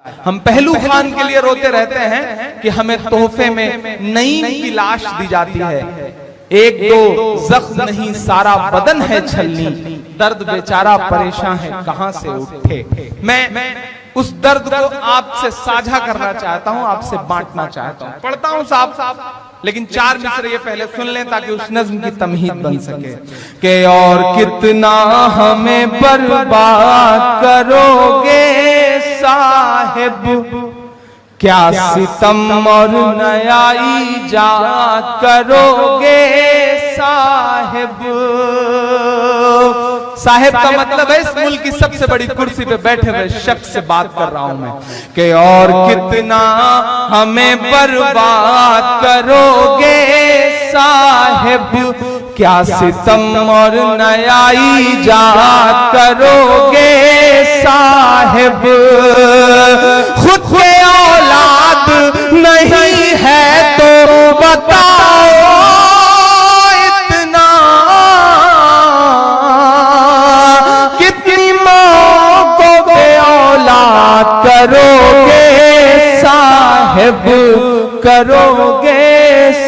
हम पहलू खान के लिए रोते रहते हैं कि हमें तोहफे में नईम की लाश दी जाती है। एक दो जख्म नहीं सारा बदन है छलनी, दर्द बेचारा परेशान है कहां से उठे। मैं उस दर्द को आपसे साझा करना चाहता हूं, आपसे बांटना चाहता हूं। पढ़ता हूं साहब, लेकिन 4 मिसरे ये पहले सुन लें ताकि उस नज्म की तमहीद बन सके। कि और कितना हमें बर्बाद करोगे साहिब, क्या सितम और नया ईजाद करोगे साहिब। साहिब का मतलब है इस मुल्क की सबसे बड़ी कुर्सी पे बैठे हुए शख्स से बात कर रहा हूं मैं। कि और कितना हमें बर्बाद करोगे साहिब, क्या सितम और नया ईजाद करोगे साहिब। खुद के औलाद नहीं है तो बताओ इतना, कितनी माँ को बे औलाद करोगे साहिब, करोगे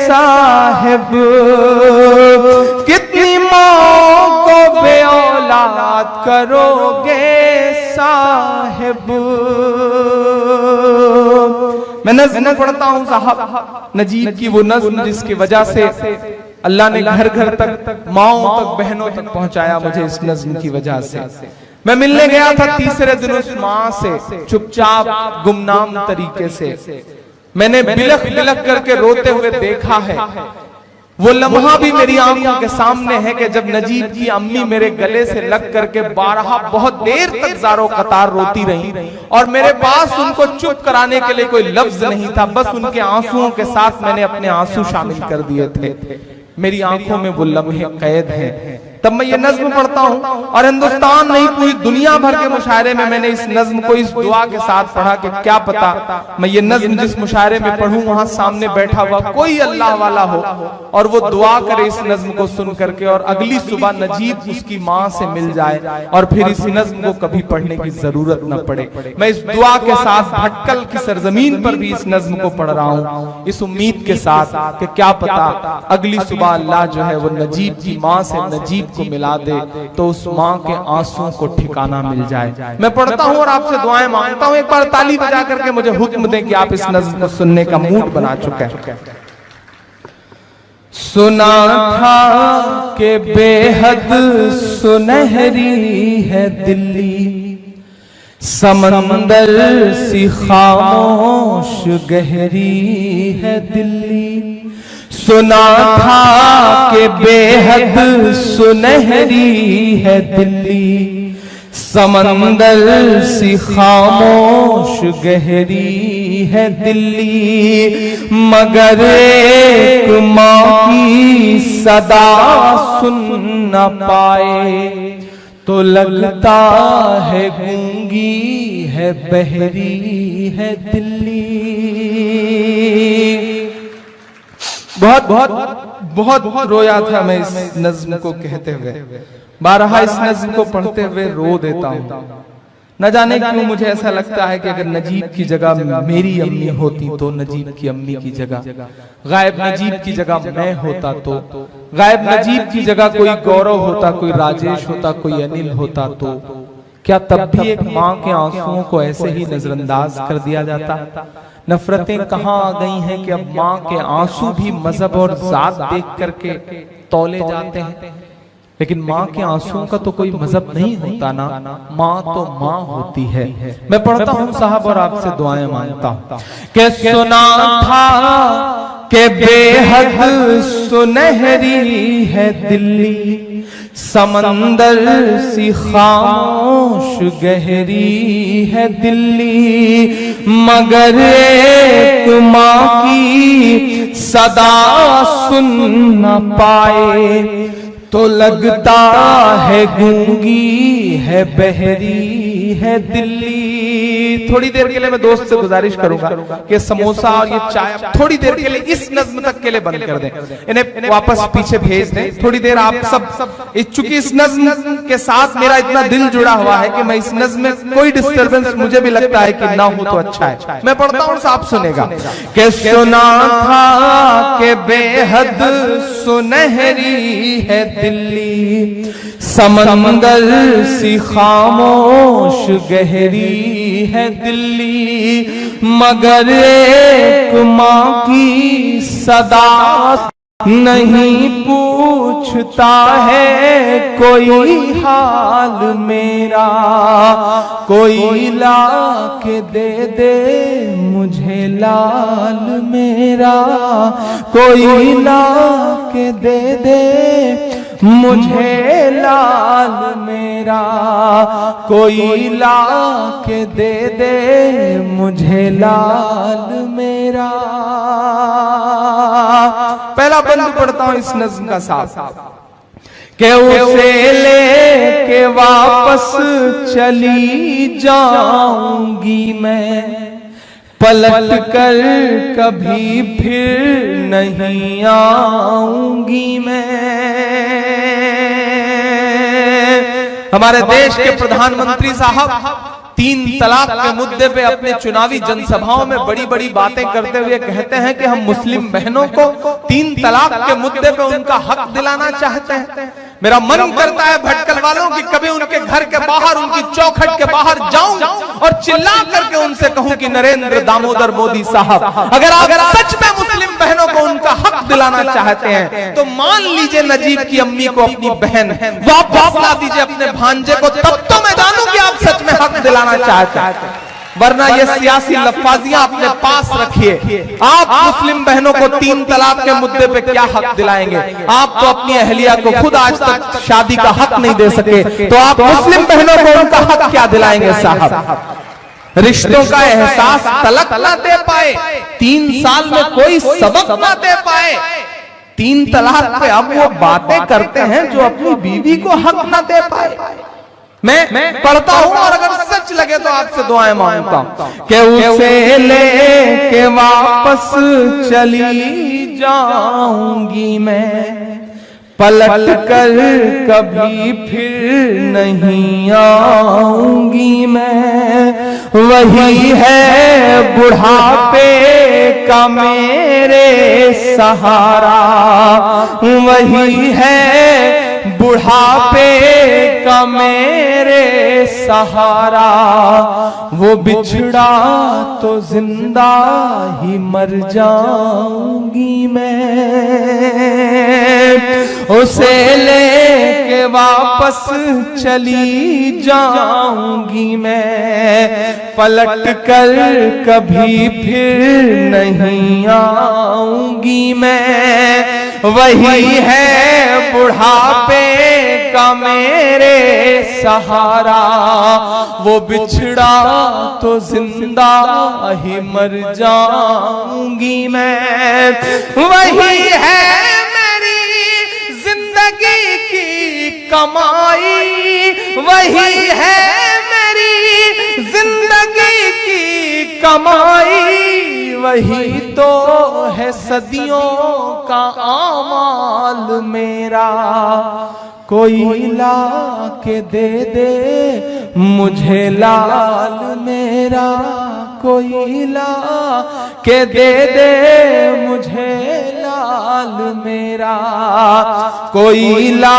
साहिब। कितनी माँ को बे औलाद करोगे साहिब। मैं नज़्म पढ़ता हूं साहब, नजीब की वो नज़्म जिसकी वजह से अल्लाह ने घर घर तक, माओं तक, बहनों तक पहुंचाया मुझे इस नज़्म की वजह से। मैं मिलने गया था तीसरे दिन उस माँ से, चुपचाप गुमनाम तरीके से। मैंने बिलख बिलख करके रोते हुए देखा है। वो लम्हा भी मेरी आंखों के सामने है कि जब नजीब की अम्मी मेरे गले से लग करके बारहा बहुत देर तक ज़ारो कतार रोती रही और मेरे पास उनको चुप कराने के लिए कोई लफ्ज नहीं था, बस उनके आंसुओं के साथ मैंने अपने आंसू शामिल कर दिए थे। मेरी आंखों में वो लम्हे कैद हैं। तब मैं ये नज्म पढ़ता हूं और हिंदुस्तान नहीं पूरी दुनिया भर के मुशायरे में मैंने इस नज्म को इस दुआ के साथ पढ़ा कि क्या पता मैं ये नज्म जिस मुशायरे में पढ़ूं वहां सामने बैठा हुआ कोई अल्लाह वाला हो और वो दुआ करे इस नज्म को सुन करके और अगली सुबह नजीब उसकी माँ से मिल जाए और फिर इस नज्म को कभी पढ़ने की जरूरत न पड़े। मैं इस दुआ के साथ भटकल की सरजमीन पर भी इस नज्म को पढ़ रहा हूँ, इस उम्मीद के साथ कि क्या पता अगली सुबह अल्लाह जो है वो नजीब की माँ से नजीब को मिला दे तो उस माँ के आंसुओं को ठिकाना मिल जाए। मैं पढ़ता हूँ और आपसे दुआएं मांगता हूँ। एक बार ताली बजा करके मुझे हुक्म दें कि आप इस नज़्म को सुनने का मूड बना चुके हैं। सुना था कि बेहद सुनहरी है दिल्ली, समंदर सी खामोश गहरी है दिल्ली। सुना था कि बेहद सुनहरी है दिल्ली, समंदर सी खामोश गहरी है दिल्ली। मगर एक माँ की सदा सुन न पाए तो लगता है गूंगी है बहरी है दिल्ली। बहुत रोया था मैं इस नज्म को कहते हुए, बारहा इस नज्म को पढ़ते हुए रो देता हूँ। न जाने क्यों मुझे ऐसा लगता है कि अगर नजीब की जगह मेरी अम्मी होती तो नजीब की अम्मी की जगह, गायब नजीब की जगह मैं होता तो, गायब नजीब की जगह कोई गौरव होता, कोई राजेश होता, कोई अनिल होता तो क्या तब भी एक माँ के आंसुओं को ऐसे ही नजरअंदाज कर दिया जाता? नफरतें कहाँ आ गई हैं कि अब माँ के आंसू भी मजहब और जात देख करके तौले जाते हैं। लेकिन माँ के आंसुओं का तो कोई मजहब नहीं होता ना, माँ तो माँ होती है। मैं पढ़ता हूँ साहब और आपसे दुआएं मांगता हूँ कि सुना था कि बेहद सुनहरी है दिल्ली, समंदर सी खामोश गहरी है दिल्ली। मगर एक माँ की सदा सुन न पाए तो लगता है गूंगी है बहरी है दिल्ली। थोड़ी देर के लिए मैं दोस्त से गुजारिश करूंगा कि समोसा और ये चाय थोड़ी देर के लिए इस नज्म तक के लिए बंद कर दें, इन्हें वापस पीछे भेज दें। थोड़ी देर आप सब चूंकि इस नज्म के साथ मेरा इतना दिल जुड़ा हुआ है कि मैं इस नज्म में कोई डिस्टर्बेंस मुझे भी लगता है कि ना हो तो अच्छा है। मैं पढ़ता हूं, आप सुनेगा कि सुना था कि बेहद सुनहरी है दिल्ली, समंदर सी खामोश गहरी है दिल्ली, मगर एक माँ की सदा नहीं पूछता है कोई हाल मेरा, कोई ला के दे मुझे लाल मेरा, कोई ला के दे मुझे लाल मेरा, कोई ला के दे मुझे लाल मेरा। पहला बंद पढ़ता हूं इस नज्म का साथ कि उसे लेके वापस चली जाऊंगी मैं, पलट कर कभी फिर नहीं आऊंगी मैं। हमारे देश के प्रधानमंत्री साहब 3 तलाक के मुद्दे पे अपने चुनावी जनसभाओं में बड़ी बड़ी बातें करते हुए कहते हैं कि हम मुस्लिम बहनों को 3 तलाक के मुद्दे पे उनका हक दिलाना चाहते हैं। मेरा मन करता है भटकल वालों की कभी उनके घर के बाहर, उनकी चौखट के बाहर जाऊं और चिल्ला करके उनसे कहूं कि नरेंद्र दामोदर मोदी साहब, अगर आप सच में मुस्लिम बहनों को उनका हक दिलाना चाहते हैं तो मान लीजिए नजीब की अम्मी को अपनी बहन वापस ला दीजिए अपने भांजे को, तब तो मैं जानूं कि आप सच में हक दिलाना चाहते हैं। वरना ये सियासी लफ्फाजियां अपने पास रखिए। आप मुस्लिम बहनों को 3 तलाक के मुद्दे पे क्या हक दिलाएंगे? आप तो अपनी अहलिया को खुद आज तक शादी का हक नहीं दे सके, तो आप मुस्लिम बहनों को उनका हक क्या दिलाएंगे साहब? रिश्तों का एहसास तलक ना दे पाए, 3 साल में कोई सबक ना दे पाए, 3 तलाक पे अब वो बातें करते हैं जो अपनी बीवी को हक ना दे पाए। मैं पढ़ता हूं और अगर सच लगे तो आपसे दुआएं मांगता हूं कि उसे लेके वापस चली जाऊंगी मैं, पलट कर कभी फिर नहीं आऊंगी मैं। वही है बुढ़ापे का मेरे सहारा, वही है बुढ़ापे का मेरे सहारा, वो बिछड़ा तो जिंदा ही मर जाऊंगी मैं। उसे लेके वापस चली जाऊंगी मैं, पलट कर कभी फिर नहीं आऊंगी मैं। वही है बुढ़ापे का मेरे सहारा, वो बिछड़ा तो जिंदा ही मर जाऊंगी मैं। वही है मेरी जिंदगी की कमाई, वही है मेरी जिंदगी की कमाई, वही तो है सदियों का आमाल मेरा। कोई ला के दे मुझे लाल मेरा, कोई ला के दे मुझे लाल मेरा, कोई ला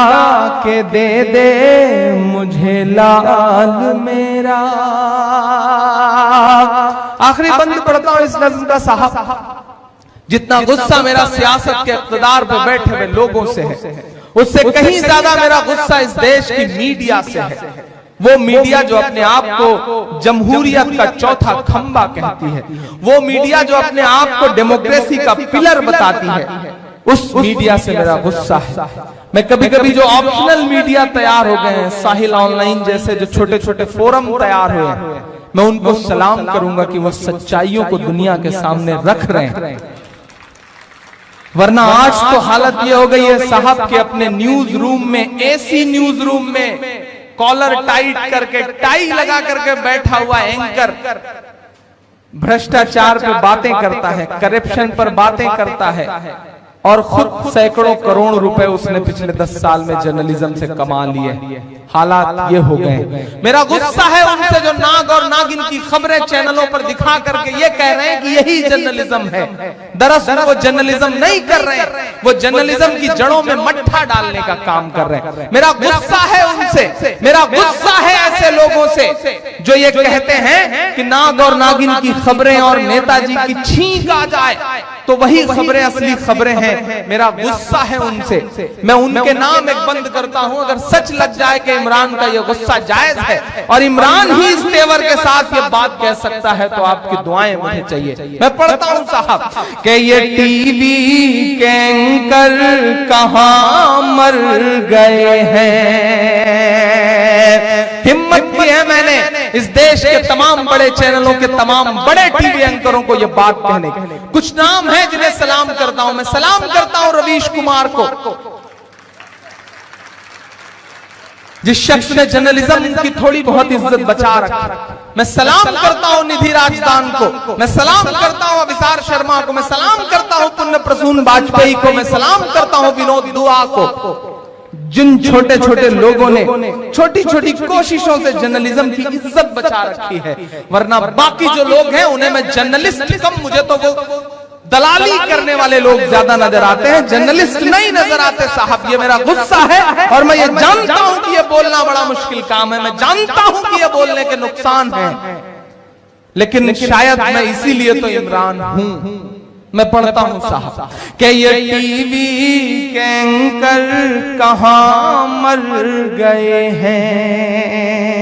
के दे मुझे लाल मेरा। आखिरी बंद पढ़ता हूं इस नज़्म का साहब। जितना गुस्सा मेरा सियासत के इक़्तिदार पे बैठे हुए लोगों से है, उससे कहीं ज्यादा मेरा गुस्सा इस देश की मीडिया से है। वो मीडिया जो अपने आप को जमहूरियत का चौथा खंबा कहती है, वो मीडिया जो अपने आप को डेमोक्रेसी का पिलर बताती है, उस मीडिया से मेरा गुस्सा है। मैं कभी कभी जो ऑप्शनल मीडिया तैयार हो गए हैं, साहिल ऑनलाइन जैसे जो छोटे छोटे फोरम तैयार हुए हैं, मैं उनको सलाम करूंगा कि वो सच्चाइयों को दुनिया के सामने रख रहे हैं। वरना आज तो हालत ये हो गई है साहब के अपने न्यूज रूम में, एसी न्यूज रूम में कॉलर टाइट करके, टाई लगा करके बैठा हुआ एंकर भ्रष्टाचार पे बातें करता है, करप्शन पर बातें करता है, और खुद सैकड़ों करोड़ रुपए उसने पिछले 10 साल में जर्नलिज्म से कमा लिए। हालात ये हो गए। मेरा गुस्सा है उनसे जो नाग और नागिन की खबरें चैनलों पर दिखा करके ये कह रहे हैं कि यही जर्नलिज्म है। दरअसल वो जर्नलिज्म नहीं कर रहे हैं, वो जर्नलिज्म की जड़ों में मट्ठा डालने का काम कर रहे हैं। मेरा गुस्सा है उनसे, मेरा गुस्सा है ऐसे लोगों से जो ये कहते हैं कि नाग और नागिन की खबरें और नेताजी की छींक आ जाए तो वही खबरें असली खबरें हैं। मेरा गुस्सा है उनसे। मैं उनके नाम एक बंद करता हूं। अगर सच लग जाए कि इमरान का ये गुस्सा जायज है और इमरान ही इस तेवर के साथ ये बात कह सकता है तो आपकी दुआएं मुझे चाहिए। मैं पढ़ता हूं साहब कि ये टीवी के एंकर कहां मर गए हैं। हिम्मत की है मैंने इस देश के तमाम बड़े चैनलों के तमाम बड़े टीवी एंकरों को यह बात कहने की। कुछ नाम है जिन्हें सलाम करता हूं। मैं सलाम करता हूं रवीश कुमार को, जिस शख्स ने जर्नलिज्म की थोड़ी बहुत इज्जत बचा रखी। मैं सलाम करता हूं निधि राजदान को, मैं सलाम करता हूं अभिसार शर्मा को, मैं सलाम करता हूं पुण्य प्रसून वाजपेयी को, मैं सलाम करता हूं विनोद दुआ को। जिन छोटे छोटे लोगों ने छोटी छोटी कोशिशों से जर्नलिज्म की इज्जत बचा रखी है, वरना बाकी जो लोग हैं उन्हें मैं जर्नलिस्ट कम, मुझे तो वो दलाली करने वाले लोग ज्यादा नजर आते हैं, जर्नलिस्ट नहीं नजर आते साहब। ये मेरा गुस्सा है और मैं ये जानता हूं कि ये बोलना बड़ा मुश्किल काम है, मैं जानता हूं कि ये बोलने के नुकसान है, लेकिन शायद मैं इसीलिए तो इमरान हूं। मैं पढ़ता हूं साहब कि ये टीवी के एंकर कहां मर गए हैं।